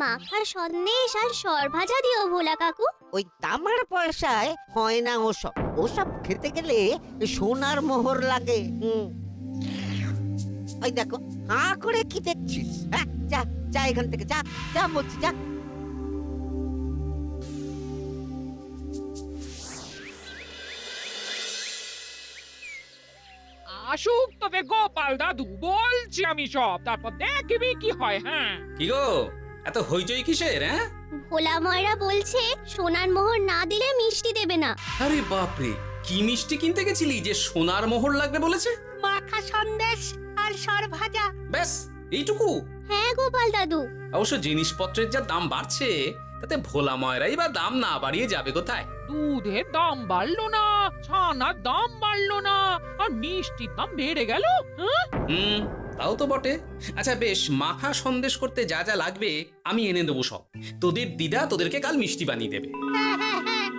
মাখা সন্দেশ আর সরভাজা দিও ভোলা কাকু। ওই তামার পয়সায় হয় না ওসব। ওসব খেতে গেলে সোনার মোহর লাগে। ওই দেখো, হাঁ করে কি দেখছিস? হ্যাঁ, যা যা এখান থেকে, যা যা বলছি, যা। আসুক তবে গোপাল দাদু, বলছি আমি সব, তারপর দেখবি কি হয়। হ্যাঁ, কি গো, এত হইচই কিসের? হ্যাঁ, ভোলা ময়রা বলছে সোনার মোহর না দিলে মিষ্টি দেবে না। আরে বাপরে, কি মিষ্টি কিনতে গেছিলি যে সোনার মোহর লাগবে বলেছে? মাখা সন্দেশ আর সরভাজা। ব্যাস এইটুকু? হ্যাঁ গোপাল দাদু। অবশ্য জিনিসপত্রের যা দাম বাড়ছে, তাতে ভোলা ময়রাই বা দাম না বাড়িয়ে যাবে কোথায়? দুধের দাম বাড়লো না, ছানার দাম বাড়লো না, আর মিষ্টির দাম বেড়ে গেল। হ্যাঁ, তাও তো বটে। আচ্ছা বেশ, মাখা সন্দেশ করতে যা যা লাগবে আমি এনে দেবো সব। তোদের দিদা তোদেরকে কাল মিষ্টি বানিয়ে দেবে।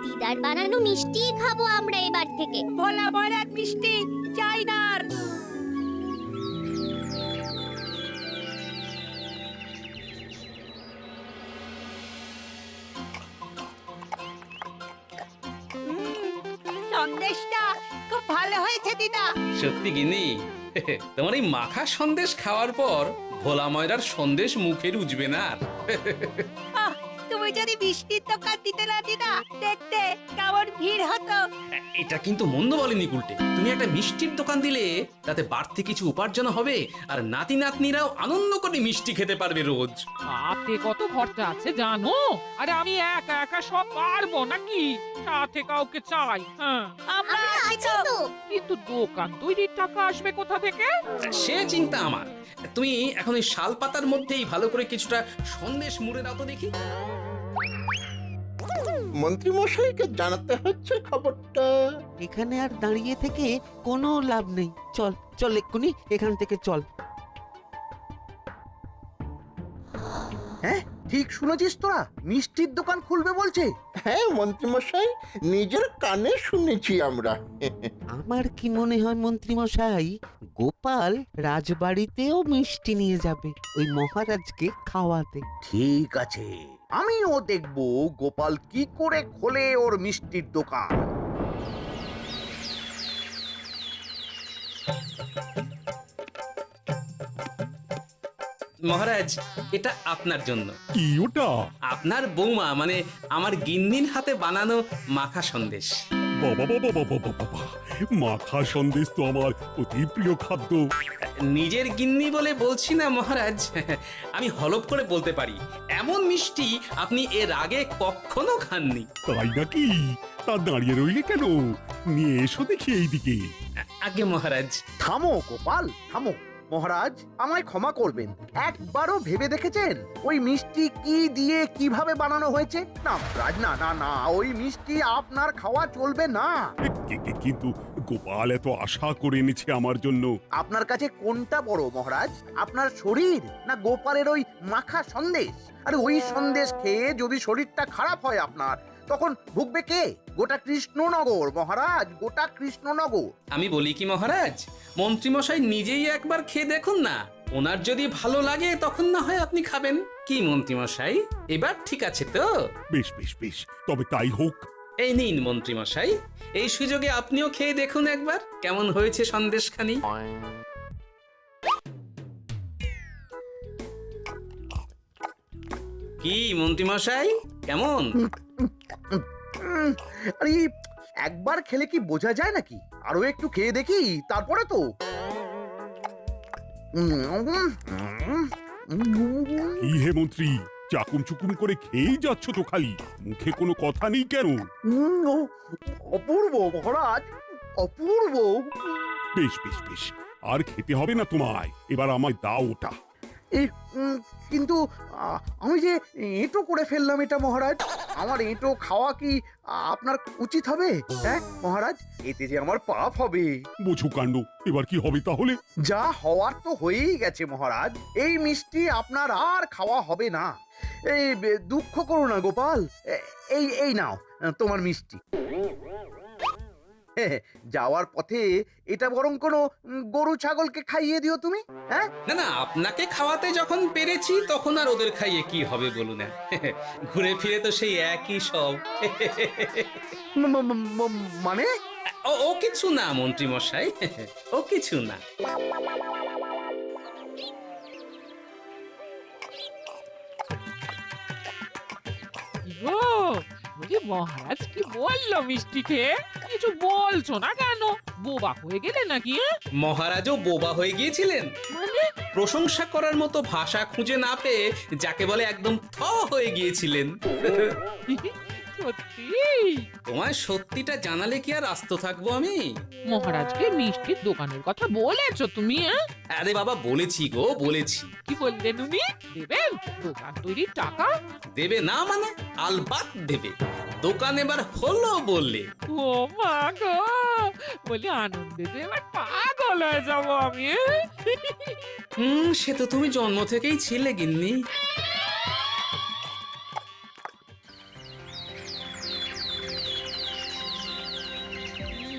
দিদার বানানো মিষ্টি খাবো আমরা এবার থেকে। ভোলা ময়রার মিষ্টি চাই না আর। সন্দেশটা খুব ভালো হয়েছে দিদা। সত্যি গিনি, তোমার এই মাখা সন্দেশ খাওয়ার পর ভোলা ময়রার সন্দেশ মুখে রুজবে না আর। আহ, তুমি যদি মিষ্টির দোকান দিতে না দিদা, দেখতে কেমন ভিড় হতো। এটা কিন্তু মন্দ বলেনি গুলটে। তুমি একটা মিষ্টির দোকান দিলে তাতে বাড়তি কিছু উপার্জন হবে, আর নাতি নাতনিরাও আনন্দ করে মিষ্টি খেতে পারবে রোজ। তাতে কত খরচা আছে জানো? আরে আমি একা একা সব পারবো নাকি? সাথে কাউকে চাই। হ্যাঁ, আমরা আমরা আছি আছি তো। তো। কিন্তু দোকান তৈরির টাকা আসবে কোথা থেকে? সে চিন্তা আমার। তুমি এখন এই শাল পাতার মধ্যেই ভালো করে কিছুটা সন্দেশ মুড়ে দাও তো দেখি। মন্ত্রী মশাইকে জানাতে হচ্ছে খবরটা। এখানে আর দাঁড়িয়ে থেকে কোনো লাভ নেই। চল চল, এক্ষুনি এখান থেকে চল। হ্যাঁ, ঠিক শুনেছিস তোরা? মিষ্টির দোকান খুলবে বলছে। হ্যাঁ মন্ত্রী মশাই, নিজের কানে শুনেছি আমরা। আমার কি মনে হয় মন্ত্রী মশাই, গোপাল রাজবাড়িতেও মিষ্টি নিয়ে যাবে ওই মহারাজকে খাওয়াতে। ঠিক আছে, আমিও দেখবো গোপাল কি করে খোলে ওর মিষ্টির দোকান। মহারাজ, এটা আপনার জন্য। কি ওটা? আপনার বৌমা মানে আমার গিন্নির হাতে বানানো মাখা সন্দেশ। বাবা বাবা বাবা বাবা, মাখা সন্দেশ তো আমার অতি প্রিয় খাদ্য। নিজের গিন্নি বলে বলছি না মহারাজ, আমি হলফ করে বলতে পারি এমন মিষ্টি আপনি এর আগে কখনো খাননি। তাই নাকি? তা দাঁড়িয়ে রইলে কেন? নিয়ে এসো দেখি এইদিকে। আগে মহারাজ। থামো গোপাল, থামো। মহারাজ, আমায় ক্ষমা করবেন, একবারও ভেবে দেখেছেন ওই মিষ্টি কি দিয়ে কিভাবে বানানো হয়েছে? না মহারাজ, না না না, ওই মিষ্টি আপনার খাওয়া চলবে না। কিন্তু গোপাল এত আশা করে এনেছে আমার জন্য। আপনার কাছে কোনটা বড় মহারাজ, আপনার শরীর না গোপালের ওই মাখা সন্দেশ? আরে ওই সন্দেশ খেয়ে যদি শরীরটা খারাপ হয় আপনার, তখন ভুগবে কে? গোটা কৃষ্ণনগর মহারাজ, গোটা কৃষ্ণনগর। আমি বলি কি মহারাজ, মন্ত্রীমশাই নিজেই একবার খেয়ে দেখুন না। ওনার যদি ভালো লাগে তখন না হয় আপনি খাবেন। কি মন্ত্রীমশাই, এবার ঠিক আছে তো? বেশ বেশ বেশ, তবে তাই হোক। এই নিন মন্ত্রীমশাই, এই সুযোগে আপনিও খেয়ে দেখুন একবার কেমন হয়েছে সন্দেশখানি। কি মন্ত্রীমশাই, কেমন? আরে একবার খেলে কি বোঝা যায় নাকি? আরো একটু খেয়ে দেখি তারপরে তো। কি হে মন্ত্রী, চাকুম চুকুম করে খেয়েই যাচ্ছ তো খালি, মুখে কোনো কথা নেই কেন? অপূর্ব মহারাজ, অপূর্ব। বেশ বেশ বেশ, আর খেতে হবে না তোমায়, এবার আমায় দাও ওটা। কিন্তু আমি যে এঁটো করে ফেললাম এটা মহারাজ, আমার এঁটো খাওয়া কি আপনার উচিত হবে? হ্যাঁ মহারাজ, এতে যে আমার পাপ হবে। বোঝো কাণ্ড, এবার কি হবে তাহলে? যা হওয়ার তো হয়েই গেছে মহারাজ, এই মিষ্টি আপনার আর খাওয়া হবে না। এই দুঃখ করো না গোপাল, এই এই নাও তোমার মিষ্টি। যাওয়ার পথে এটা বরং কোনো গরু ছাগলকে খাইয়ে দিও তুমি। হ্যাঁ, না না, আপনাকে খাওয়াতে যখন পেরেছি তখন আর ওদের খাইয়ে কি হবে বলুন? ঘুরে ফিরে তো সেই একই সব। মানে ও কিছু না মন্ত্রী মশাই, ও কিছু না। ও বলি মহারাজ কি বললো মিষ্টি খেয়ে? কিছু বলছো না কেন? বোবা হয়ে গেলে নাকি? মহারাজও বোবা হয়ে গিয়েছিলেন? মানে প্রশংসা করার মতো ভাষা খুঁজে না পেয়ে যাকে বলে একদম থ হয়ে গিয়েছিলেন। সত্যি? তোমায় সত্যিটা জানালে কি আর আস্ত থাকবো আমি? মহারাজকে মিষ্টির দোকানের কথা বলেছো তুমি? আরে বাবা, বলেছি গো, বলেছি। কি বললেন উনি? দেবেন দোকান তৈরির টাকা? দেবে না মানে? আলবাত দেবে। দোকান এবার হলো বললে। ও মা গো, বলি আনন্দে যে এবার পাগল হয়ে যাবো আমি। সে তো তুমি জন্ম থেকেই ছিলে গিন্নি।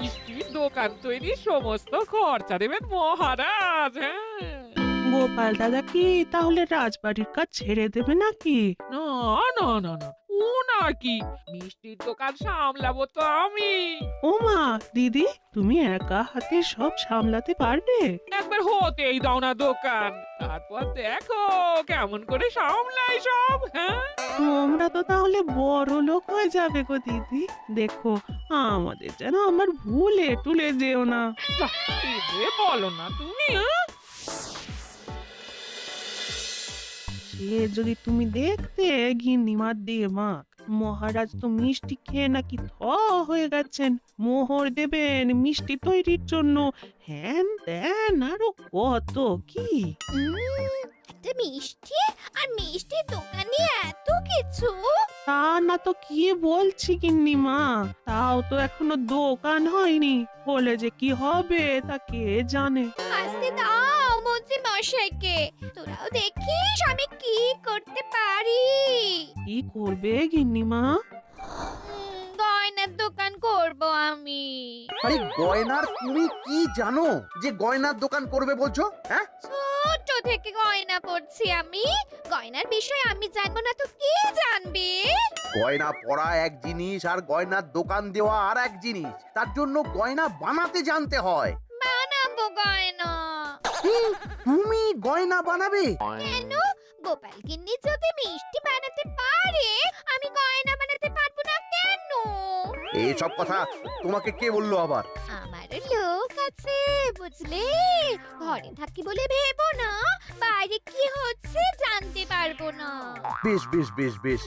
মিষ্টির দোকান তৈরির সমস্ত খরচা দেবেন মহারাজ। হ্যাঁ, গোপাল দাদা কি তাহলে রাজবাড়ির কাজ ছেড়ে দেবে নাকি? না না না না, ও নাকি, মিষ্টির দোকান সামলাবো তো আমি। ওমা দিদি, তুমি একা হাতে সব সামলাতে পারবে? একবার হতেই দাও না দোকান, তারপর দেখো কেমন করে সামলাই সব। হ্যাঁ, তোমরা তো তাহলে বড় লোক হয়ে যাবে গো দিদি। দেখো আমাদের যেন আমার ভুলে টুলে যেও না। যাহ, কি যে বলো না তুমি। হ্যাঁ, সে যদি তুমি দেখতে গিন্নিমার দিয়ে মা, মহারাজ তো মিষ্টি খেয়ে নাকি থ হয়ে গেছেন। মোহর দেবেন মিষ্টি তৈরির জন্য, হ্যান ত্যান আরো কত কি। একটা মিষ্টি আর মিষ্টির দোকানে এত কিছু। তা না তো কি বলছি গিন্নিমা, তাও তো এখনো দোকান হয়নি, বলে যে কি হবে তা কে জানে। আসতে দাও মন্ত্রী মশাইকে, তোরাও দেখিস আমি কি করতে পারি। কি করবে গিন্নিমা? গয়নার দোকান করব আমি। আরে গয়নার তুমি কি জানো যে গয়নার দোকান করবে বলছো? হ্যাঁ, ছোট থেকে গয়না পড়ছি আমি, গয়নার বিষয় আমি জানবো না তো কে জানবে? গয়না পরা এক জিনিস আর গয়নার দোকান দেওয়া আর এক জিনিস। তার জন্য গয়না বানাতে জানতে হয়। বানাবো গয়না। তুমি গয়না বানাবে? কেন? গোপাল গিন্নি যদি মিষ্টি বানাতে পারে, আমি গয়না বানাতে পারবো না কেন? এইসব কথা তোমাকে কে বললো আবার? আমার লোক আছে বুঝলে, ঘরে থাকি বলে ভেবো না, বাইরে কি হচ্ছে জানতে পারবো না। বেশ বেশ বেশ বেশ,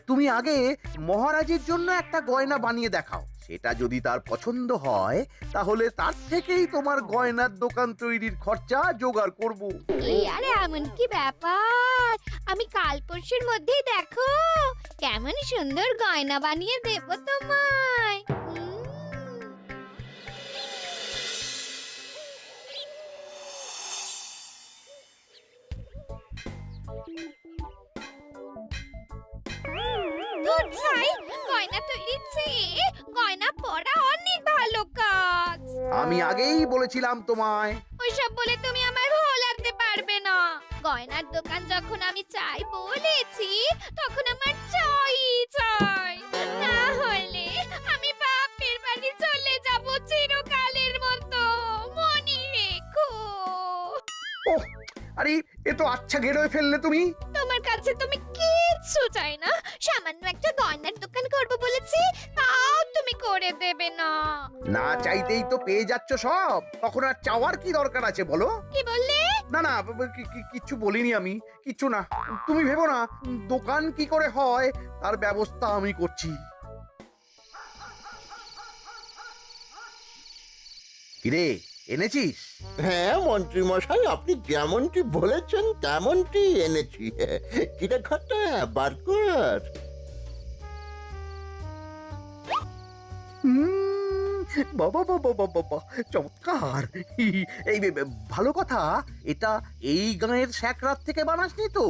তুমি আগে মহারাজের জন্য একটা গয়না বানিয়ে দেখাও। সেটা যদি তার পছন্দ হয় তাহলে তার থেকেই তোমার গয়নার দোকান তৈরির খরচা জোগাড় করব। এই আরে এমন কি ব্যাপার, আমি কাল পরশুর মধ্যেই দেখো কেমন সুন্দর গয়না বানিয়ে দেব তোমায়। ধুর ছাই, গয়না তৈরির চেয়ে গয়না পরা অনেক ভালো কাজ। আমি আগেই বলেছিলাম তোমায়। ওইসব বলে তুমি আমার ভোলাতে পারবে না। গয়নার দোকান যখন আমি চাই বলেছি, তখন আমার চাই চাই, না হলে আমি বাপের বাড়ি চলে যাব চিরকালের মতো, মনে রেখো। ওহ, আরে এ তো আচ্ছা গেরোয় ফেললে তুমি। তোমার কাছে তুমি কিচ্ছু চাই না, সামান্য একটা গয়নার দোকান করব বলেছি, তাও তুমি করে দেবে না। না চাইতেই তো পেয়ে যাচ্ছ সব, তখন আর চাওয়ার কি দরকার আছে বলো? কি বললে? না না, কিচ্ছু বলিনি আমি, কিচ্ছু না। তুমি ভেবো না, দোকান কি করে হয় তার ব্যবস্থা আমি করছি। কিরে, এনেছিস? হ্যাঁ মন্ত্রী মশাই, আপনি যেমনটি বলেছেন তেমনটি এনেছি। কিরে ঘটা, বার কর। বাবা বাবা বাবা বাবা, চমৎকার। এই ভালো কথা, এটা এই গাঁয়ের স্যাকরাত থেকে বানাসনি তো?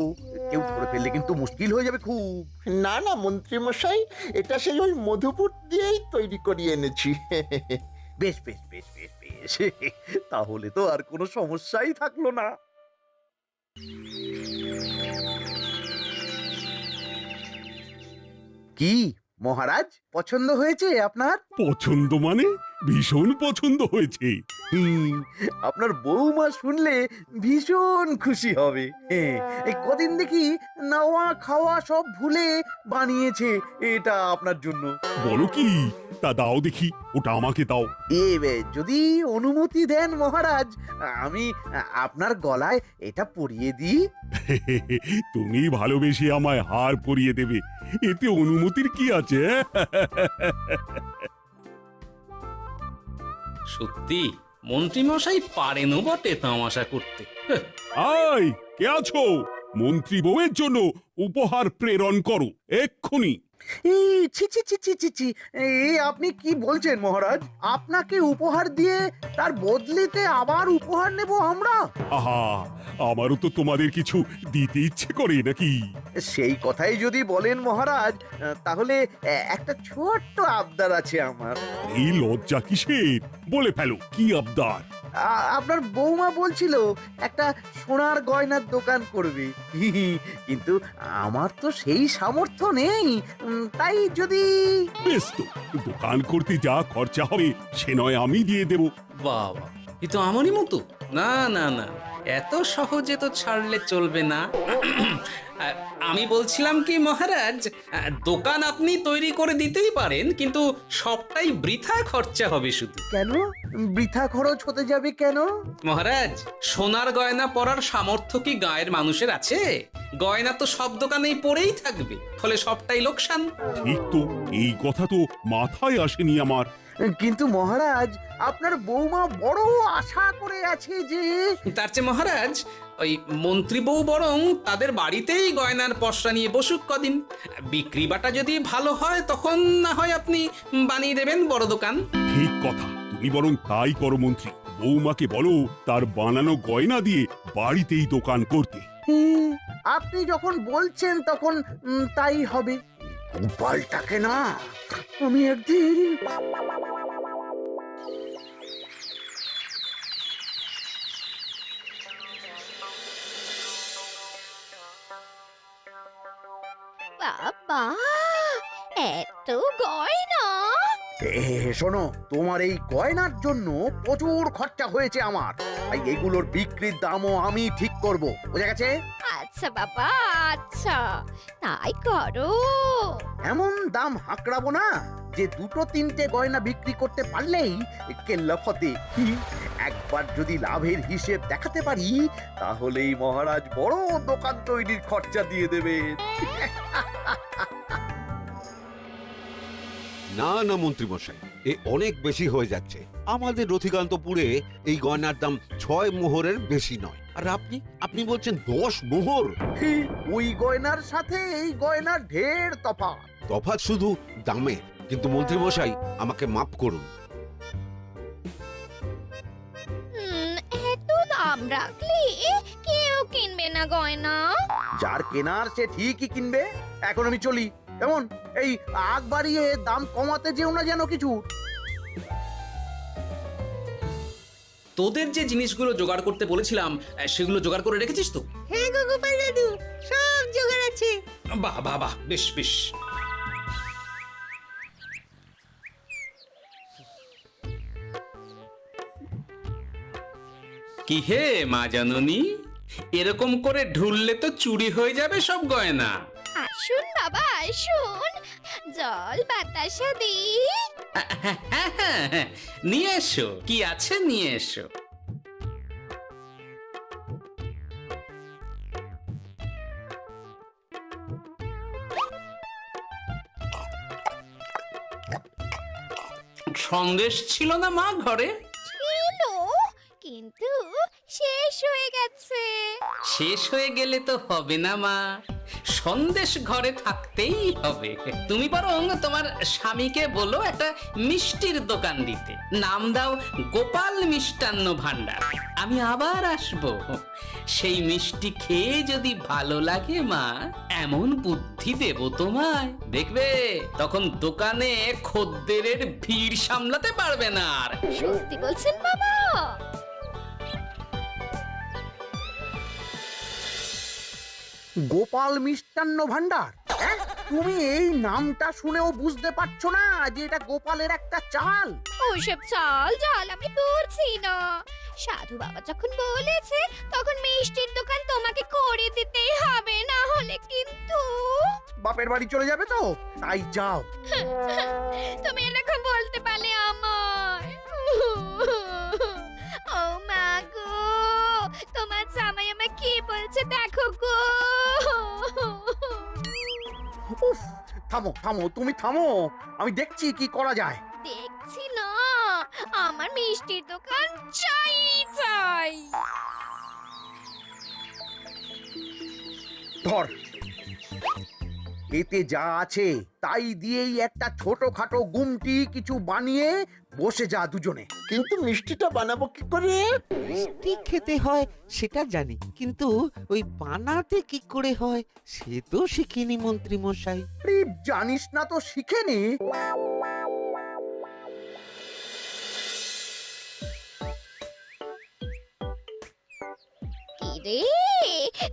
কেউ ধরে ফেললে কিন্তু মুশকিল হয়ে যাবে খুব। না না মন্ত্রী মশাই, এটা সেই ওই মধুপুর দিয়েই তৈরি করিয়ে এনেছি। বেশ বেশ বেশ বেশ বেশ, তাহলে তো আর কোনো সমস্যাই থাকলো না। কি মহারাজ, পছন্দ হয়েছে আপনার? পছন্দ মানে ভীষণ পছন্দ হয়েছে। আপনার বৌমা শুনলে ভীষণ খুশি হবে। এই কদিন দেখি নাওয়া খাওয়া সব ভুলে বানিয়েছে এটা আপনার জন্য। বলো কি, তা দাও দেখি, ওটা আমাকে দাও। যদি অনুমতি দেন মহারাজ, আমি আপনার গলায় এটা পরিয়ে দিই। তুমি ভালোবেসে আমায় হার পরিয়ে দেবে, এতে অনুমতির কি আছে? সত্যি মন্ত্রী মশাই পারেনও বটে তামাশা করতে। আয়, কে আছো? মন্ত্রী বউয়ের জন্য উপহার প্রেরণ করো এক্ষুনি। এই ছি ছি ছি ছি ছি ছি, এই আপনি কি বলছেন মহারাজ? আপনাকে উপহার দিয়ে তার বদলেতে আবার উপহার নেব আমরা? আহা, আমারও তো তোমাদের কিছু দিতে ইচ্ছে করে নাকি? সেই কথাই যদি বলেন মহারাজ, তাহলে একটা ছোট্ট আবদার আছে আমার। এই লজ্জা কিসের? বলে ফেলো, কি আবদার? আপনার বৌমা বলছিল একটা সোনার গয়নার দোকান করবে, কিন্তু আমার তো সেই সামর্থ্য নেই। তাই যদি... বেশ তো, দোকান করতে যা খরচা হবে সে নয় আমি দিয়ে দেব। বাবা, এ তো আমারই মতো। না না না, এত সহজে তো ছাড়লে চলবে না। আমি বলছিলাম কি মহারাজ, দোকান আপনি তৈরি করে দিতেই পারেন, কিন্তু সবটাই বৃথা খরচা হবে শুধু। কেন বৃথা খরচ হতে যাবে কেন? মহারাজ, সোনার গয়না পরার সামর্থ্য কি গায়ের মানুষের আছে? গয়না তো সব দোকানেই পড়েই থাকবে, ফলে সবটাই লোকসান। ঠিক তো, এই কথা তো মাথায় আসেনি আমার। কিন্তু মহারাজ, আপনার বৌমা বড় আশা করে আছে যে... তার চেয়ে মহারাজ, ওই মন্ত্রী বউ বরং তাদের বাড়িতেই গয়নার পসরা নিয়ে বসুক কদিন। বিক্রি বাটা যদি ভালো হয় তখন না হয় আপনি বানিয়ে দেবেন বড় দোকান। ঠিক কথা, তুমি বরং তাই করো মন্ত্রী। বৌমাকে বলো তার বানানো গয়না দিয়ে বাড়িতেই দোকান করতে। আপনি যখন বলছেন তখন তাই হবে। গোপালটাকে না আমি একদিন... বাবা, এত গয়না! শোনো, তোমার এই গয়নার জন্য প্রচুর খরচা হয়েছে আমার, তাই এগুলোর বিক্রির দামও আমি ঠিক করব, বুঝা গেছে? আচ্ছা বাবা, আচ্ছা, তাই করো। এমন দাম হাঁকড়াবো না যে দুটো তিনটে গয়না বিক্রি করতে পারলেই কেল্লা ফতে। একবার যদি লাভের হিসেব দেখাতে পারি, তাহলেই মহারাজ বড় দোকান তৈরির খরচা দিয়ে দেবে। না না মন্ত্রী মশাই, এ অনেক বেশি হয়ে যাচ্ছে। আমাদের রথিকান্তপুরে এই গয়নার দাম 6 মোহরের বেশি নয়, আর আপনি আপনি বলছেন 10 মোহর। ওই গয়নার সাথে এই গয়নার ঢের তফাৎ। তফাৎ শুধু দামে। কিন্তু মন্ত্রী মশাই, আমাকে মাফ করুন। এত দাম রাখলে কেউ কিনবে না গয়না। যার কেনার সে ঠিকই কিনবে। এখন আমি চলি, কেমন? এই আগ বাড়িয়ে দাম কমাতে যেও না যেন কিছু। তোদের যে জিনিসগুলো জোগাড় করতে বলেছিলাম সেগুলো জোগাড় করে রেখেছিস তো? হ্যাঁ গো গোপাল দাদু, সব জোগাড় আছে। বাহ বাহ বাহ, বেশ বেশ। কি হে মা জাননী, এরকম করে ঢুললে তো চুরি হয়ে যাবে সব গয়না। আসুন বাবা, আসুন, জল বাতাসা দি। নিয়ে এসো, কি আছে নিয়ে এসো। সন্দেশ ছিল না মা ঘরে? ছিল, কিন্তু শেষ হয়ে গেছে। শেষ হয়ে গেলে তো হবে না মা, সন্দেশ ঘরে থাকতেই হবে। তুমি বরং তোমার স্বামীকে বলো একটা মিষ্টির দোকান দিতে, নাম দাও গোপাল মিষ্টান্ন ভান্ডার। আমি আবার আসবো, সেই মিষ্টি খেয়ে যদি ভালো লাগে মা, এমন বুদ্ধি দেব তোমায়, দেখবে তখন দোকানে খদ্দেরের ভিড় সামলাতে পারবে না আর। সত্যি বলছেন বাবা? গোপাল মিষ্টান্ন ভান্ডার, হ্যাঁ? তুমি এই নামটা শুনেও বুঝতে পারছো না যে এটা গোপালের একটা চাল? ওইসব চাল জাল আমি বলছি না। সাধু বাবা যখন বলেছে তখন মিষ্টির দোকান তোমাকে করে দিতেই হবে, না হলে কিন্তু বাপের বাড়ি চলে যাবে তো, তাই যাও। তুমি এরকম বলতে পারলে আমায়। ও মা গো, তোমার জামাই আমায় কি বলছে দেখো গো। উফ, থামো থামো, তুমি থামো, আমি দেখছি কি করা যায়। দেখছি না, আমার মিষ্টির দোকান চাই চাই। ধর, এতে যা আছে তাই দিয়েই একটা ছোটখাটো গুমটি কিছু বানিয়ে বসে যা দুজনে। কিন্তু মিষ্টিটা বানাবো কি করে? মিষ্টি খেতে হয় সেটা জানি, কিন্তু ওই বানাতে কি করে হয় সে তো শিখিনি মন্ত্রী মশাই। আরে জানিস না তো শিখে নে। কি রে,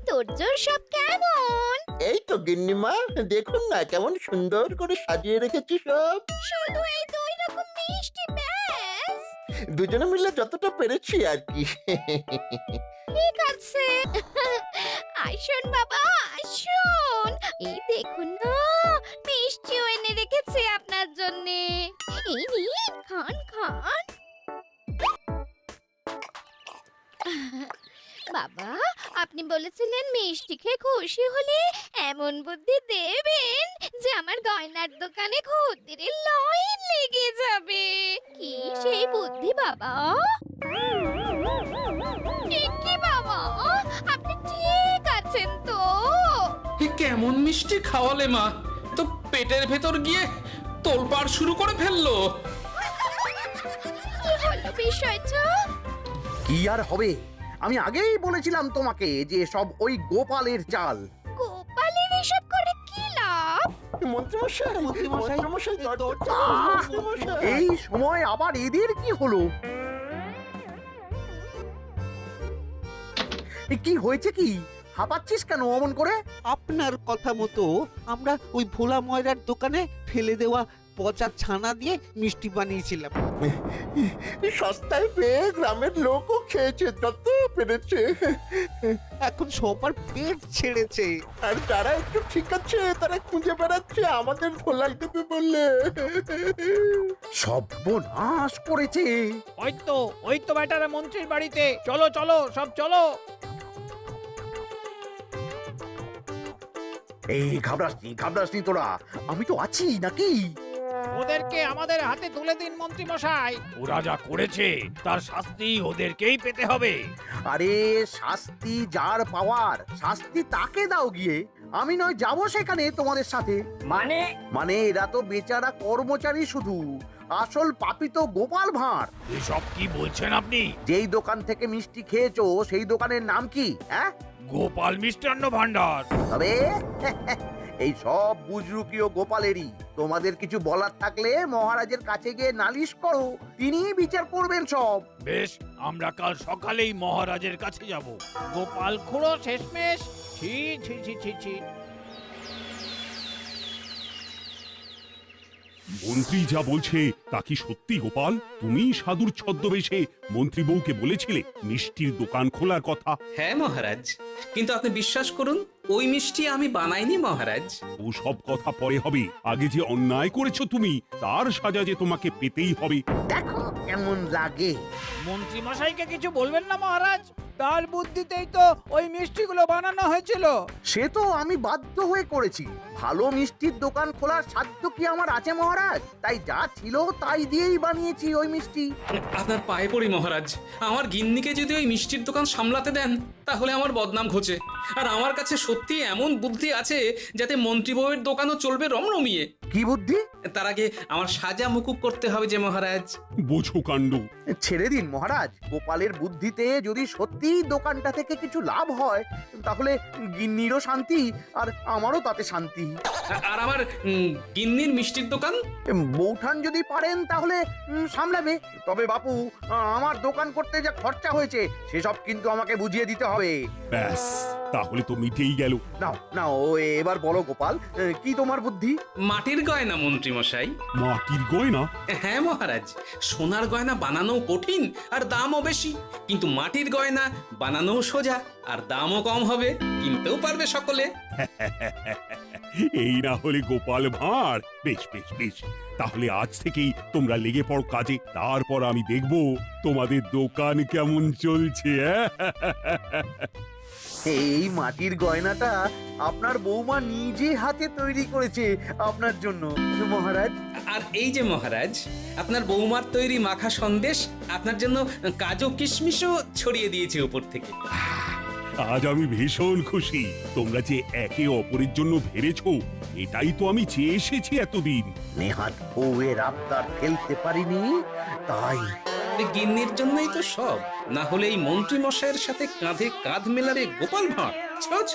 তোর জোর সব কেমন? এই তো গিন্নিমা, দেখুন না কেমন সুন্দর করে সাজিয়ে রেখেছি সব। শুধু এই দুই রকম মিষ্টি ব্যাস? দুজনে মিলে যতটা পেরেছি আর কি। ঠিক আছে, আসুন বাবা আসুন, এই দেখুন না মিষ্টিও এনে রেখেছি আপনার জন্যে। এই নিন, খান খান। বাবা, আপনি বলেছিলেন মিষ্টি খেয়ে খুশি হলে এমন বুদ্ধি দেবেন যে আমার গয়নার দোকানে খদ্দেরের লাইন লেগে যাবে। কি সেই বুদ্ধি বাবা? কি বাবা, আপনি ঠিক আছেন তো? এ কেমন মিষ্টি খাওয়ালে মা, তো পেটের ভেতর গিয়ে তোলপাড় শুরু করে ফেললো। কি হলো বিষয়টা? কি আর হবে, আমি আগেই বলেছিলাম তোমাকে যে সব ওই গোপালের চাল। গোপালের এসব করে কি লাভ? মন্ত্রীমশাই, মন্ত্রীমশাই, মন্ত্রীমশাই, দরজা আহ! খুলুন, মন্ত্রীমশাই। এই সময় আবার এদের কি হলো? এ কি হয়েছে কি? হাঁপাচ্ছিস কেন অমন করে? আপনার কথা মতো আমরা ওই ভোলা ময়রার দোকানে ফেলে দেওয়া পচা ছানা দিয়ে মিষ্টি বানিয়েছিলাম। সস্তায় পেয়ে গ্রামের লোকও খেয়েছে যত পেরেছে। এখন সবার পেট ছেড়েছে। আর যারা একটু ঠিক আছে তারা খুঁজে বেড়াচ্ছে আমাদের ধোলাই দেবে বললে। সর্বনাশ করেছে। ওই তো বেটারা মন্ত্রীর বাড়িতে, চলো চলো সব চলো। এই ঘাবড়াসনি তোরা, আমি তো আছি নাকি? ওদেরকে আমাদের হাতে তুলে দিন মন্ত্রী মশাই। ওরা যা করেছে তার শাস্তি ওদেরকেই পেতে হবে। আরে শাস্তি যার পাওয়ার শাস্তি তাকে দাও গিয়ে, আমি নয় যাবো সেখানে তোমাদের সাথে। মানে এরা তো বেচারা কর্মচারী শুধু, আসল পাপী তো গোপাল ভাঁড়। এসব কি বলছেন আপনি? যেই দোকান থেকে মিষ্টি খেয়েছো সেই দোকানের নাম কি? হ্যাঁ, গোপাল মিষ্টান্ন ভান্ডার। তবে এই সব বুজরুকিও গোপালেরই। তোমাদের কিছু বলার থাকলে মহারাজের কাছে গিয়ে নালিশ করো, তিনিই বিচার করবেন সব। বেশ, আমরা কাল সকালেই মহারাজের কাছে যাব। গোপাল খুড়ো শেষমেশ। ছি ছি ছি ছি ছি। মন্ত্রী যা বলছে তা কি সত্যি গোপাল? তুমি সাধুর ছদ্মবেশে মন্ত্রী বউকে বলেছিলে মিষ্টির দোকান খোলার কথা? হ্যাঁ মহারাজ, কিন্তু আপনি বিশ্বাস করুন ওই মিষ্টি আমি বানাইনি মহারাজ। ও সব কথা পরে হবে, আগে যে অন্যায় করেছো তুমি তার সাজা যে তোমাকে পেতেই হবে। দেখো কেমন লাগে। মন্ত্রী মশাইকে কিছু বলবেন না মহারাজ, তার বুদ্ধিতেই তো ওই মিষ্টিগুলো বানানো হয়েছিল। সে তো আমি বাধ্য হয়ে করেছি। ভালো মিষ্টির দোকান খোলার সাধ্য কি আমার আছে মহারাজ? তাই যা ছিল তাই দিয়েই বানিয়েছি ওই মিষ্টি। আপনার পায়ে পড়ি মহারাজ, আমার গিন্নিকে যদি ওই মিষ্টির দোকান সামলাতে দেন তাহলে আমার বদনাম ঘোচে। আর আমার কাছে সত্যি এমন বুদ্ধি আছে যাতে মন্ত্রী বউয়ের দোকানও চলবে রমরমিয়ে। কি বুদ্ধি? তার আগে আমার সাজা মুকুব করতে হবে যে মহারাজ। বোঝো কাণ্ড। ছেড়ে দিন মহারাজ, গোপালের বুদ্ধিতে যদি সত্যি দোকানটা থেকে কিছু লাভ হয় তাহলে গিন্নিরও শান্তি আর আমারও তাতে শান্তি। আর আমার গিন্নির মিষ্টির দোকান? বৌঠান যদি পারেন তাহলে সামলাবে। তবে বাপু, আমার দোকান করতে যা খরচা হয়েছে সেসব কিন্তু আমাকে বুঝিয়ে দিতে হবে। ব্যাস, তাহলে তো মিটেই গেল। নাও নাও, এবার বলো গোপাল, কি তোমার বুদ্ধি? মাটির গয়না মন্ত্রী মশাই। মাটির গয়না? হ্যাঁ মহারাজ, সোনার গয়না বানানো কঠিন আর দামও বেশি, কিন্তু মাটির গয়না বানানো সোজা আর দামও কম হবে, কিনতেও পারবে সকলে। এই না হলে গোপাল ভাঁড়। বেশ বেশ বেশ, তাহলে আজ থেকেই তোমরা লেগে পড়ো কাজে, তারপর আমি দেখব তোমাদের দোকান কেমন চলছে। এই মাটির গয়নাটা আপনার বৌমা নিজে হাতে তৈরি করেছে আপনার জন্য মহারাজ। আর এই যে মহারাজ, আপনার বৌমার তৈরি মাখা সন্দেশ আপনার জন্য কাজু কিশমিশও ছড়িয়ে দিয়েছে উপর থেকে। আজ আমি ভীষণ খুশি। তোমরা যে একে অপরের জন্য ভেবেছো, এটাই তো আমি চেয়ে এসেছি এতদিন। নেহাত বউয়ের আবদার ফেলতে পারিনি, তাই গিন্নির জন্যই তো সব, না হলে এই মন্ত্রী মশাইয়ের সাথে কাঁধে কাঁধ মেলারে গোপাল ভাঁড়। ছ ছ।